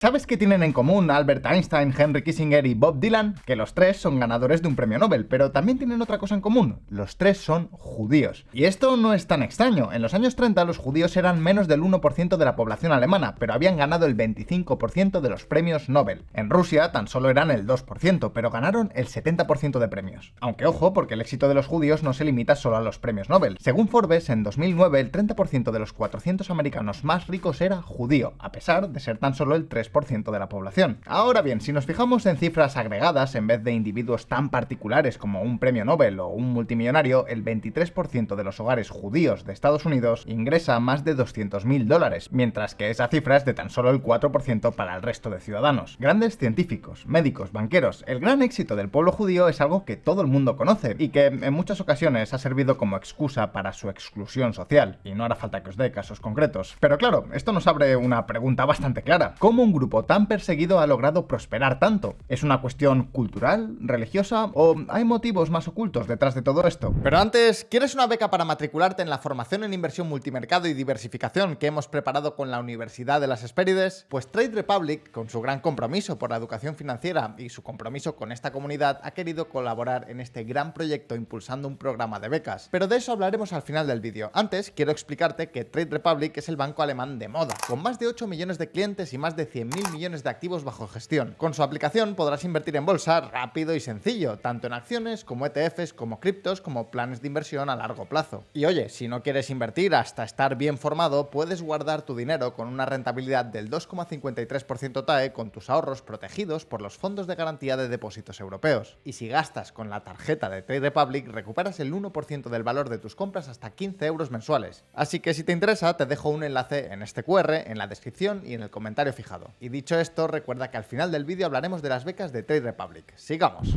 ¿Sabes qué tienen en común Albert Einstein, Henry Kissinger y Bob Dylan? Que los tres son ganadores de un premio Nobel, pero también tienen otra cosa en común: los tres son judíos. Y esto no es tan extraño. En los años 30 los judíos eran menos del 1% de la población alemana, pero habían ganado el 25% de los premios Nobel. En Rusia tan solo eran el 2%, pero ganaron el 70% de premios. Aunque ojo, porque el éxito de los judíos no se limita solo a los premios Nobel. Según Forbes, en 2009 el 30% de los 400 americanos más ricos era judío, a pesar de ser tan solo el 3% de la población. Ahora bien, si nos fijamos en cifras agregadas en vez de individuos tan particulares como un premio Nobel o un multimillonario, el 23% de los hogares judíos de Estados Unidos ingresa más de $200.000, mientras que esa cifra es de tan solo el 4% para el resto de ciudadanos. Grandes científicos, médicos, banqueros. El gran éxito del pueblo judío es algo que todo el mundo conoce y que en muchas ocasiones ha servido como excusa para su exclusión social, y no hará falta que os dé casos concretos. Pero claro, esto nos abre una pregunta bastante clara: ¿cómo un grupo tan perseguido ha logrado prosperar tanto? ¿Es una cuestión cultural, religiosa, o hay motivos más ocultos detrás de todo esto? Pero antes, ¿quieres una beca para matricularte en la formación en inversión multimercado y diversificación que hemos preparado con la Universidad de las Hespérides? Pues Trade Republic, con su gran compromiso por la educación financiera y su compromiso con esta comunidad, ha querido colaborar en este gran proyecto impulsando un programa de becas. Pero de eso hablaremos al final del vídeo. Antes, quiero explicarte que Trade Republic es el banco alemán de moda, con más de 8 millones de clientes y más de 100.000 millones de activos bajo gestión. Con su aplicación podrás invertir en bolsa rápido y sencillo, tanto en acciones como ETFs, como criptos, como planes de inversión a largo plazo. Y oye, si no quieres invertir hasta estar bien formado, puedes guardar tu dinero con una rentabilidad del 2,53% TAE con tus ahorros protegidos por los fondos de garantía de depósitos europeos. Y si gastas con la tarjeta de Trade Republic, recuperas el 1% del valor de tus compras hasta 15 euros mensuales. Así que si te interesa, te dejo un enlace en este QR, en la descripción y en el comentario fijado. Y dicho esto, recuerda que al final del vídeo hablaremos de las becas de Trade Republic. ¡Sigamos!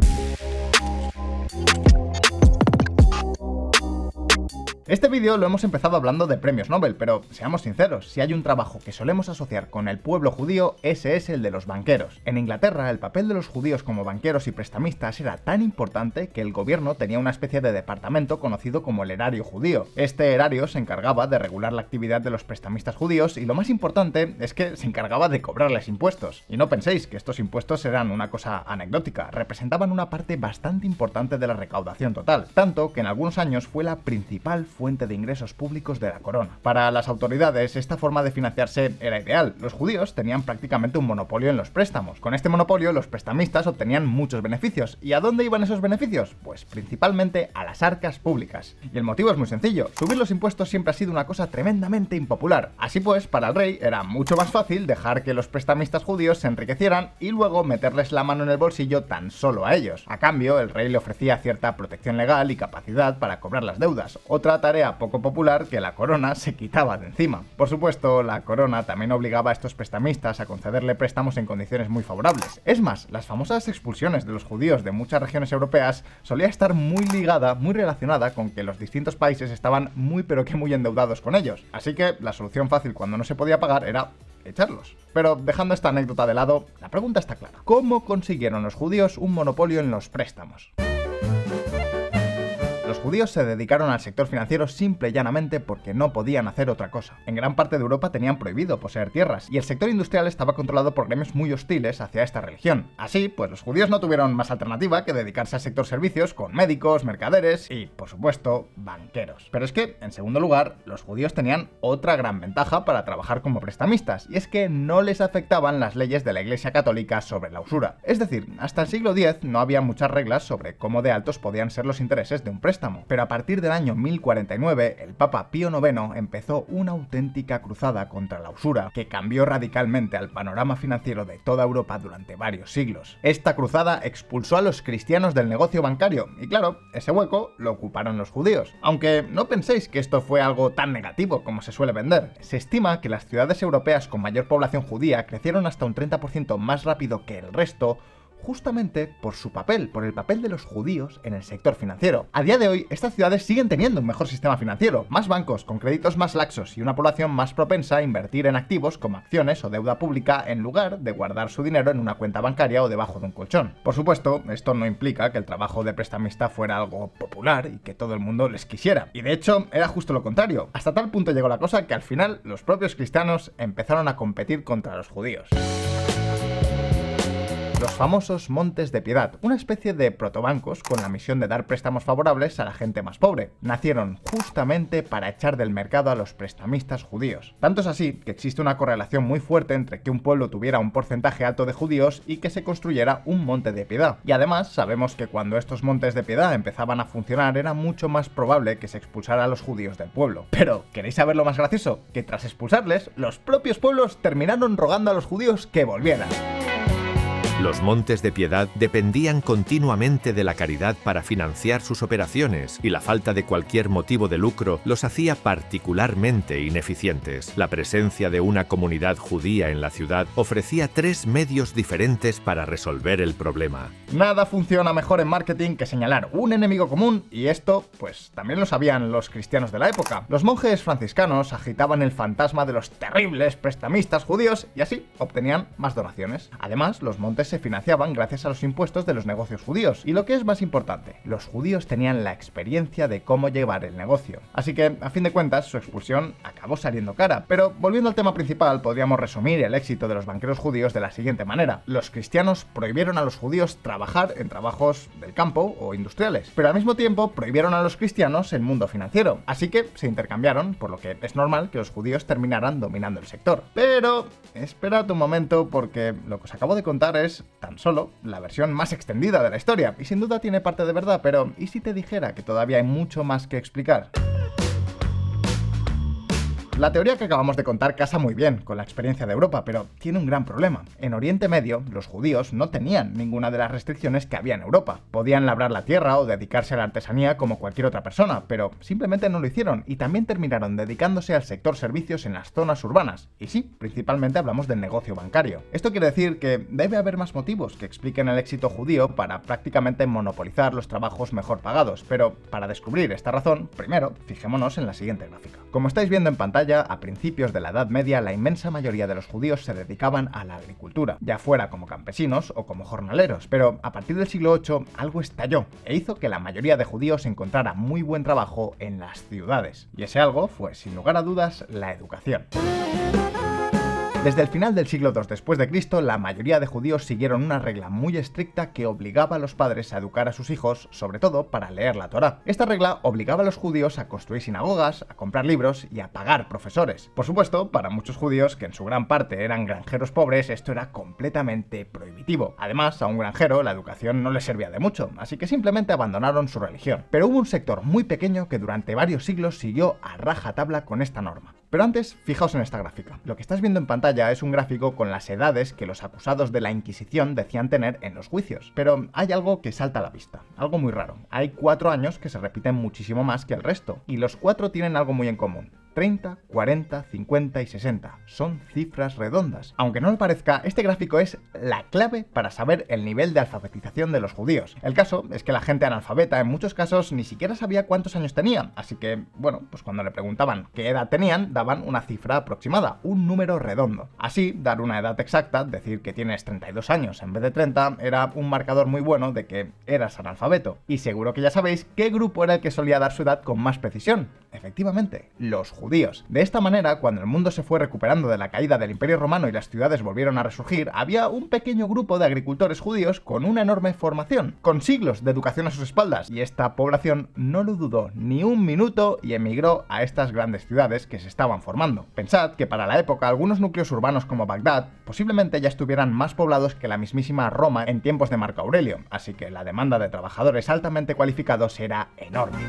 Este vídeo lo hemos empezado hablando de premios Nobel, pero seamos sinceros, si hay un trabajo que solemos asociar con el pueblo judío, ese es el de los banqueros. En Inglaterra, el papel de los judíos como banqueros y prestamistas era tan importante que el gobierno tenía una especie de departamento conocido como el erario judío. Este erario se encargaba de regular la actividad de los prestamistas judíos y lo más importante es que se encargaba de cobrarles impuestos. Y no penséis que estos impuestos eran una cosa anecdótica, representaban una parte bastante importante de la recaudación total, tanto que en algunos años fue la principal fuente de ingresos públicos de la corona. Para las autoridades, esta forma de financiarse era ideal. Los judíos tenían prácticamente un monopolio en los préstamos. Con este monopolio, los prestamistas obtenían muchos beneficios. ¿Y a dónde iban esos beneficios? Pues principalmente a las arcas públicas. Y el motivo es muy sencillo: subir los impuestos siempre ha sido una cosa tremendamente impopular. Así pues, para el rey era mucho más fácil dejar que los prestamistas judíos se enriquecieran y luego meterles la mano en el bolsillo tan solo a ellos. A cambio, el rey le ofrecía cierta protección legal y capacidad para cobrar las deudas. Otra tarea poco popular que la corona se quitaba de encima. Por supuesto, la corona también obligaba a estos prestamistas a concederle préstamos en condiciones muy favorables. Es más, las famosas expulsiones de los judíos de muchas regiones europeas solía estar muy ligada, muy relacionada con que los distintos países estaban muy pero que muy endeudados con ellos. Así que la solución fácil cuando no se podía pagar era echarlos. Pero dejando esta anécdota de lado, la pregunta está clara: ¿cómo consiguieron los judíos un monopolio en los préstamos? Los judíos se dedicaron al sector financiero simple y llanamente porque no podían hacer otra cosa. En gran parte de Europa tenían prohibido poseer tierras, y el sector industrial estaba controlado por gremios muy hostiles hacia esta religión. Así, pues los judíos no tuvieron más alternativa que dedicarse al sector servicios con médicos, mercaderes y, por supuesto, banqueros. Pero es que, en segundo lugar, los judíos tenían otra gran ventaja para trabajar como prestamistas, y es que no les afectaban las leyes de la Iglesia Católica sobre la usura. Es decir, hasta el siglo X no había muchas reglas sobre cómo de altos podían ser los intereses de un préstamo. Pero a partir del año 1049, el Papa Pío IX empezó una auténtica cruzada contra la usura que cambió radicalmente al panorama financiero de toda Europa durante varios siglos. Esta cruzada expulsó a los cristianos del negocio bancario y claro, ese hueco lo ocuparon los judíos. Aunque no penséis que esto fue algo tan negativo como se suele vender. Se estima que las ciudades europeas con mayor población judía crecieron hasta un 30% más rápido que el resto, justamente por su papel, por el papel de los judíos en el sector financiero. A día de hoy, estas ciudades siguen teniendo un mejor sistema financiero, más bancos con créditos más laxos y una población más propensa a invertir en activos como acciones o deuda pública en lugar de guardar su dinero en una cuenta bancaria o debajo de un colchón. Por supuesto, esto no implica que el trabajo de prestamista fuera algo popular y que todo el mundo les quisiera. Y de hecho, era justo lo contrario. Hasta tal punto llegó la cosa que al final los propios cristianos empezaron a competir contra los judíos. Los famosos Montes de Piedad, una especie de protobancos con la misión de dar préstamos favorables a la gente más pobre. Nacieron justamente para echar del mercado a los prestamistas judíos. Tanto es así que existe una correlación muy fuerte entre que un pueblo tuviera un porcentaje alto de judíos y que se construyera un monte de piedad. Y además sabemos que cuando estos montes de piedad empezaban a funcionar era mucho más probable que se expulsara a los judíos del pueblo. Pero, ¿queréis saber lo más gracioso? Que tras expulsarles, los propios pueblos terminaron rogando a los judíos que volvieran. Los Montes de Piedad dependían continuamente de la caridad para financiar sus operaciones y la falta de cualquier motivo de lucro los hacía particularmente ineficientes. La presencia de una comunidad judía en la ciudad ofrecía 3 medios diferentes para resolver el problema. Nada funciona mejor en marketing que señalar un enemigo común, y esto, pues, también lo sabían los cristianos de la época. Los monjes franciscanos agitaban el fantasma de los terribles prestamistas judíos y así obtenían más donaciones. Además, los montes se financiaban gracias a los impuestos de los negocios judíos, y lo que es más importante, los judíos tenían la experiencia de cómo llevar el negocio. Así que, a fin de cuentas, su expulsión acabó saliendo cara. Pero, volviendo al tema principal, podríamos resumir el éxito de los banqueros judíos de la siguiente manera. Los cristianos prohibieron a los judíos trabajar en trabajos del campo o industriales, pero al mismo tiempo prohibieron a los cristianos el mundo financiero. Así que se intercambiaron, por lo que es normal que los judíos terminaran dominando el sector. Pero, esperad un momento, porque lo que os acabo de contar es tan solo la versión más extendida de la historia, y sin duda tiene parte de verdad, pero ¿y si te dijera que todavía hay mucho más que explicar? La teoría que acabamos de contar casa muy bien con la experiencia de Europa, pero tiene un gran problema. En Oriente Medio, los judíos no tenían ninguna de las restricciones que había en Europa. Podían labrar la tierra o dedicarse a la artesanía como cualquier otra persona, pero simplemente no lo hicieron y también terminaron dedicándose al sector servicios en las zonas urbanas. Y sí, principalmente hablamos del negocio bancario. Esto quiere decir que debe haber más motivos que expliquen el éxito judío para prácticamente monopolizar los trabajos mejor pagados, pero para descubrir esta razón, primero, fijémonos en la siguiente gráfica. Como estáis viendo en pantalla, a principios de la Edad Media la inmensa mayoría de los judíos se dedicaban a la agricultura, ya fuera como campesinos o como jornaleros, pero a partir del siglo VIII algo estalló e hizo que la mayoría de judíos encontrara muy buen trabajo en las ciudades. Y ese algo fue, sin lugar a dudas, la educación. Desde el final del siglo II después de Cristo, la mayoría de judíos siguieron una regla muy estricta que obligaba a los padres a educar a sus hijos, sobre todo para leer la Torá. Esta regla obligaba a los judíos a construir sinagogas, a comprar libros y a pagar profesores. Por supuesto, para muchos judíos, que en su gran parte eran granjeros pobres, esto era completamente prohibitivo. Además, a un granjero la educación no le servía de mucho, así que simplemente abandonaron su religión. Pero hubo un sector muy pequeño que durante varios siglos siguió a rajatabla con esta norma. Pero antes, fijaos en esta gráfica. Lo que estás viendo en pantalla es un gráfico con las edades que los acusados de la Inquisición decían tener en los juicios. Pero hay algo que salta a la vista, algo muy raro. Hay 4 años que se repiten muchísimo más que el resto, y los 4 tienen algo muy en común. 30, 40, 50 y 60. Son cifras redondas. Aunque no lo parezca, este gráfico es la clave para saber el nivel de alfabetización de los judíos. El caso es que la gente analfabeta en muchos casos ni siquiera sabía cuántos años tenía, así que, bueno, pues cuando le preguntaban qué edad tenían, daban una cifra aproximada, un número redondo. Así, dar una edad exacta, decir que tienes 32 años en vez de 30, era un marcador muy bueno de que eras analfabeto. Y seguro que ya sabéis qué grupo era el que solía dar su edad con más precisión. Efectivamente, los judíos. De esta manera, cuando el mundo se fue recuperando de la caída del Imperio Romano y las ciudades volvieron a resurgir, había un pequeño grupo de agricultores judíos con una enorme formación, con siglos de educación a sus espaldas, y esta población no lo dudó ni un minuto y emigró a estas grandes ciudades que se estaban formando. Pensad que para la época algunos núcleos urbanos como Bagdad posiblemente ya estuvieran más poblados que la mismísima Roma en tiempos de Marco Aurelio, así que la demanda de trabajadores altamente cualificados era enorme.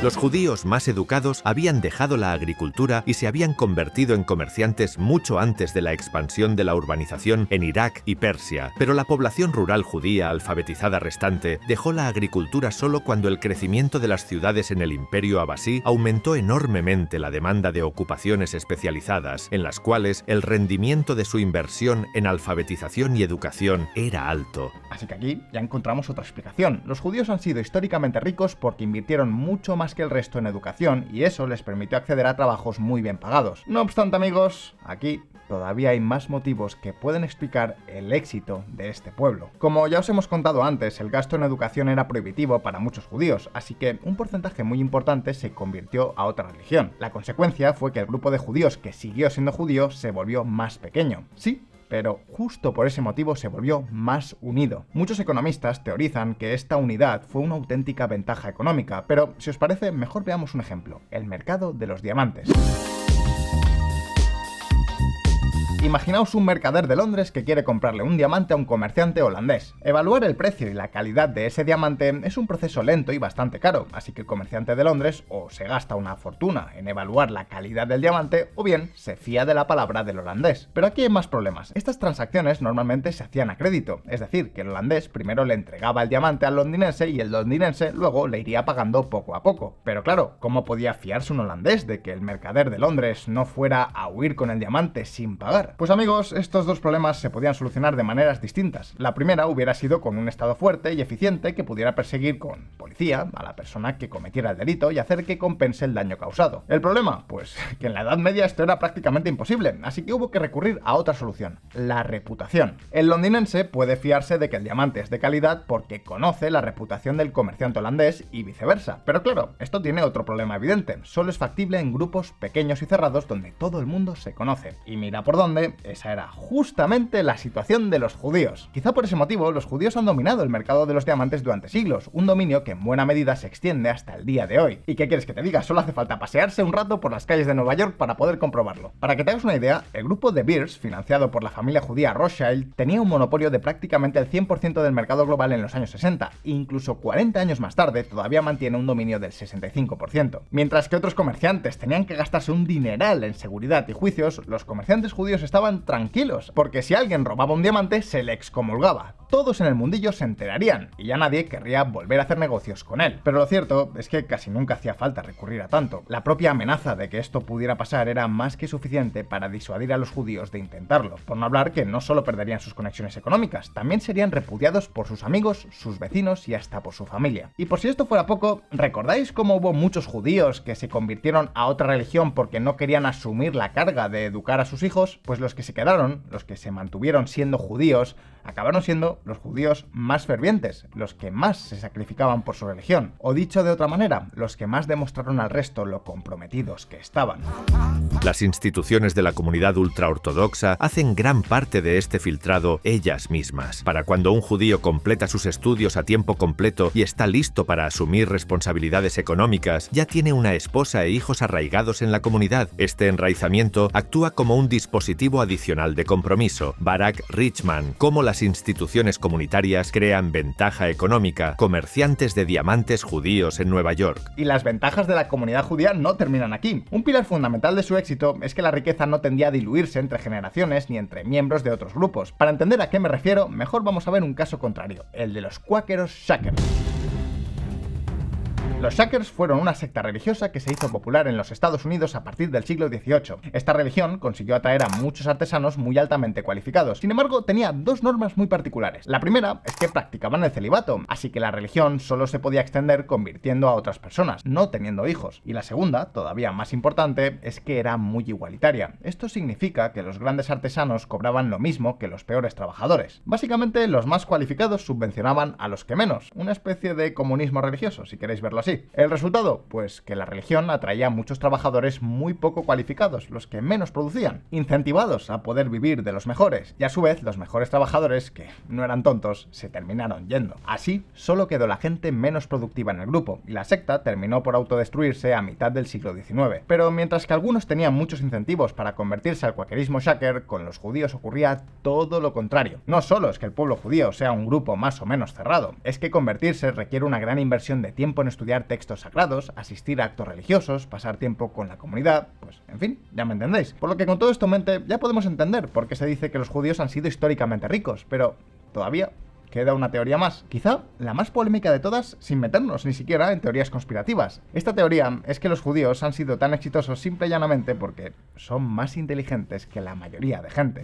Los judíos más educados habían dejado la agricultura y se habían convertido en comerciantes mucho antes de la expansión de la urbanización en Irak y Persia, pero la población rural judía alfabetizada restante dejó la agricultura solo cuando el crecimiento de las ciudades en el Imperio Abasí aumentó enormemente la demanda de ocupaciones especializadas, en las cuales el rendimiento de su inversión en alfabetización y educación era alto. Así que aquí ya encontramos otra explicación. Los judíos han sido históricamente ricos porque invirtieron mucho más que el resto en educación y eso les permitió acceder a trabajos muy bien pagados. No obstante, amigos, aquí todavía hay más motivos que pueden explicar el éxito de este pueblo. Como ya os hemos contado antes, el gasto en educación era prohibitivo para muchos judíos, así que un porcentaje muy importante se convirtió a otra religión. La consecuencia fue que el grupo de judíos que siguió siendo judío se volvió más pequeño. Sí, pero justo por ese motivo se volvió más unido. Muchos economistas teorizan que esta unidad fue una auténtica ventaja económica, pero si os parece, mejor veamos un ejemplo: el mercado de los diamantes. Imaginaos un mercader de Londres que quiere comprarle un diamante a un comerciante holandés. Evaluar el precio y la calidad de ese diamante es un proceso lento y bastante caro, así que el comerciante de Londres o se gasta una fortuna en evaluar la calidad del diamante o bien se fía de la palabra del holandés. Pero aquí hay más problemas. Estas transacciones normalmente se hacían a crédito, es decir, que el holandés primero le entregaba el diamante al londinense y el londinense luego le iría pagando poco a poco. Pero claro, ¿cómo podía fiarse un holandés de que el mercader de Londres no fuera a huir con el diamante sin pagar? Pues amigos, estos dos problemas se podían solucionar de maneras distintas. La primera hubiera sido con un Estado fuerte y eficiente que pudiera perseguir con policía a la persona que cometiera el delito y hacer que compense el daño causado. ¿El problema? Pues que en la Edad Media esto era prácticamente imposible, así que hubo que recurrir a otra solución: la reputación. El londinense puede fiarse de que el diamante es de calidad porque conoce la reputación del comerciante holandés y viceversa. Pero claro, esto tiene otro problema evidente: solo es factible en grupos pequeños y cerrados donde todo el mundo se conoce. Y mira por dónde, esa era justamente la situación de los judíos. Quizá por ese motivo los judíos han dominado el mercado de los diamantes durante siglos, un dominio que en buena medida se extiende hasta el día de hoy. ¿Y qué quieres que te diga? Solo hace falta pasearse un rato por las calles de Nueva York para poder comprobarlo. Para que te hagas una idea, el grupo de Beers, financiado por la familia judía Rothschild, tenía un monopolio de prácticamente el 100% del mercado global en los años 60, e incluso 40 años más tarde todavía mantiene un dominio del 65%. Mientras que otros comerciantes tenían que gastarse un dineral en seguridad y juicios, los comerciantes judíos estaban tranquilos, porque si alguien robaba un diamante se le excomulgaba. Todos en el mundillo se enterarían y ya nadie querría volver a hacer negocios con él. Pero lo cierto es que casi nunca hacía falta recurrir a tanto. La propia amenaza de que esto pudiera pasar era más que suficiente para disuadir a los judíos de intentarlo. Por no hablar que no solo perderían sus conexiones económicas, también serían repudiados por sus amigos, sus vecinos y hasta por su familia. Y por si esto fuera poco, ¿recordáis cómo hubo muchos judíos que se convirtieron a otra religión porque no querían asumir la carga de educar a sus hijos? Pues los que se quedaron, los que se mantuvieron siendo judíos, acabaron siendo los judíos más fervientes, los que más se sacrificaban por su religión. O dicho de otra manera, los que más demostraron al resto lo comprometidos que estaban. Las instituciones de la comunidad ultraortodoxa hacen gran parte de este filtrado ellas mismas. Para cuando un judío completa sus estudios a tiempo completo y está listo para asumir responsabilidades económicas, ya tiene una esposa e hijos arraigados en la comunidad. Este enraizamiento actúa como un dispositivo adicional de compromiso. Barak Richman, cómo las instituciones comunitarias crean ventaja económica. Comerciantes de diamantes judíos en Nueva York. Y las ventajas de la comunidad judía no terminan aquí. Un pilar fundamental de su éxito es que la riqueza no tendía a diluirse entre generaciones ni entre miembros de otros grupos. Para entender a qué me refiero, mejor vamos a ver un caso contrario, el de los cuáqueros Shackers. Los Shackers fueron una secta religiosa que se hizo popular en los Estados Unidos a partir del siglo XVIII. Esta religión consiguió atraer a muchos artesanos muy altamente cualificados. Sin embargo, tenía dos normas muy particulares. La primera es que practicaban el celibato, así que la religión solo se podía extender convirtiendo a otras personas, no teniendo hijos. Y la segunda, todavía más importante, es que era muy igualitaria. Esto significa que los grandes artesanos cobraban lo mismo que los peores trabajadores. Básicamente, los más cualificados subvencionaban a los que menos, una especie de comunismo religioso, si queréis verlo así. ¿El resultado? Pues que la religión atraía a muchos trabajadores muy poco cualificados, los que menos producían, incentivados a poder vivir de los mejores, y a su vez los mejores trabajadores, que no eran tontos, se terminaron yendo. Así, solo quedó la gente menos productiva en el grupo, y la secta terminó por autodestruirse a mitad del siglo XIX. Pero mientras que algunos tenían muchos incentivos para convertirse al cuáquerismo shaker, con los judíos ocurría todo lo contrario. No solo es que el pueblo judío sea un grupo más o menos cerrado, es que convertirse requiere una gran inversión de tiempo en estudiar estudiar textos sagrados, asistir a actos religiosos, pasar tiempo con la comunidad, pues en fin, ya me entendéis. Por lo que con todo esto en mente ya podemos entender por qué se dice que los judíos han sido históricamente ricos, pero todavía queda una teoría más, quizá la más polémica de todas, sin meternos ni siquiera en teorías conspirativas. Esta teoría es que los judíos han sido tan exitosos simple y llanamente porque son más inteligentes que la mayoría de gente.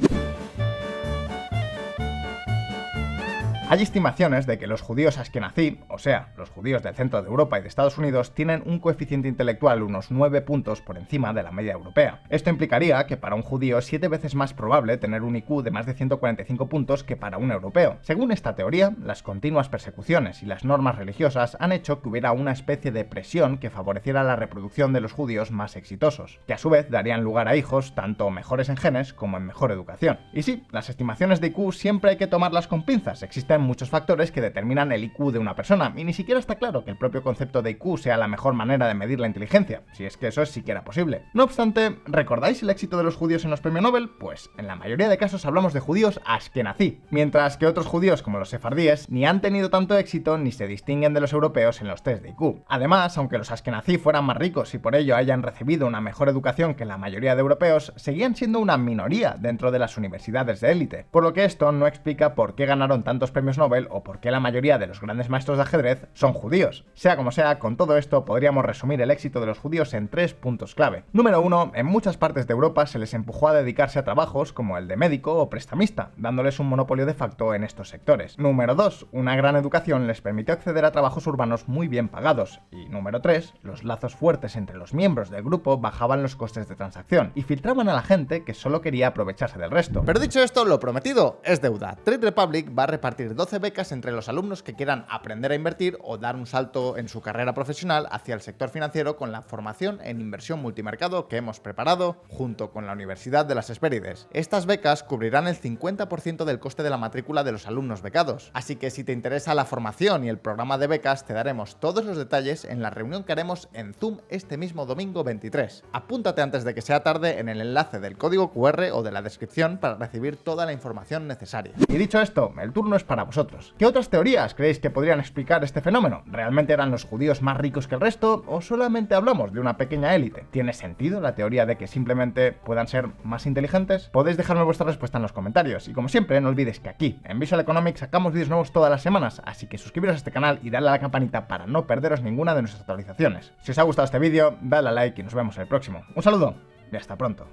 Hay estimaciones de que los judíos askenazí, o sea, los judíos del centro de Europa y de Estados Unidos, tienen un coeficiente intelectual unos 9 puntos por encima de la media europea. Esto implicaría que para un judío es 7 veces más probable tener un IQ de más de 145 puntos que para un europeo. Según esta teoría, las continuas persecuciones y las normas religiosas han hecho que hubiera una especie de presión que favoreciera la reproducción de los judíos más exitosos, que a su vez darían lugar a hijos tanto mejores en genes como en mejor educación. Y sí, las estimaciones de IQ siempre hay que tomarlas con pinzas, existen muchos factores que determinan el IQ de una persona, y ni siquiera está claro que el propio concepto de IQ sea la mejor manera de medir la inteligencia, si es que eso es siquiera posible. No obstante, ¿recordáis el éxito de los judíos en los premios Nobel? Pues en la mayoría de casos hablamos de judíos askenazí, mientras que otros judíos como los sefardíes ni han tenido tanto éxito ni se distinguen de los europeos en los test de IQ. Además, aunque los askenazí fueran más ricos y por ello hayan recibido una mejor educación que la mayoría de europeos, seguían siendo una minoría dentro de las universidades de élite, por lo que esto no explica por qué ganaron tantos premios Nobel o por qué la mayoría de los grandes maestros de ajedrez son judíos. Sea como sea, con todo esto podríamos resumir el éxito de los judíos en 3 puntos clave. Número 1, en muchas partes de Europa se les empujó a dedicarse a trabajos como el de médico o prestamista, dándoles un monopolio de facto en estos sectores. Número 2, una gran educación les permitió acceder a trabajos urbanos muy bien pagados. Y número 3, los lazos fuertes entre los miembros del grupo bajaban los costes de transacción y filtraban a la gente que solo quería aprovecharse del resto. Pero dicho esto, lo prometido es deuda. Trade Republic va a repartir 12 becas entre los alumnos que quieran aprender a invertir o dar un salto en su carrera profesional hacia el sector financiero con la formación en inversión multimercado que hemos preparado junto con la Universidad de las Hespérides. Estas becas cubrirán el 50% del coste de la matrícula de los alumnos becados. Así que si te interesa la formación y el programa de becas, te daremos todos los detalles en la reunión que haremos en Zoom este mismo domingo 23. Apúntate antes de que sea tarde en el enlace del código QR o de la descripción para recibir toda la información necesaria. Y dicho esto, el turno es para vosotros. ¿Qué otras teorías creéis que podrían explicar este fenómeno? ¿Realmente eran los judíos más ricos que el resto o solamente hablamos de una pequeña élite? ¿Tiene sentido la teoría de que simplemente puedan ser más inteligentes? Podéis dejarme vuestra respuesta en los comentarios y como siempre no olvidéis que aquí en Visual Economics sacamos vídeos nuevos todas las semanas, así que suscribiros a este canal y darle a la campanita para no perderos ninguna de nuestras actualizaciones. Si os ha gustado este vídeo, dale a like y nos vemos en el próximo. Un saludo y hasta pronto.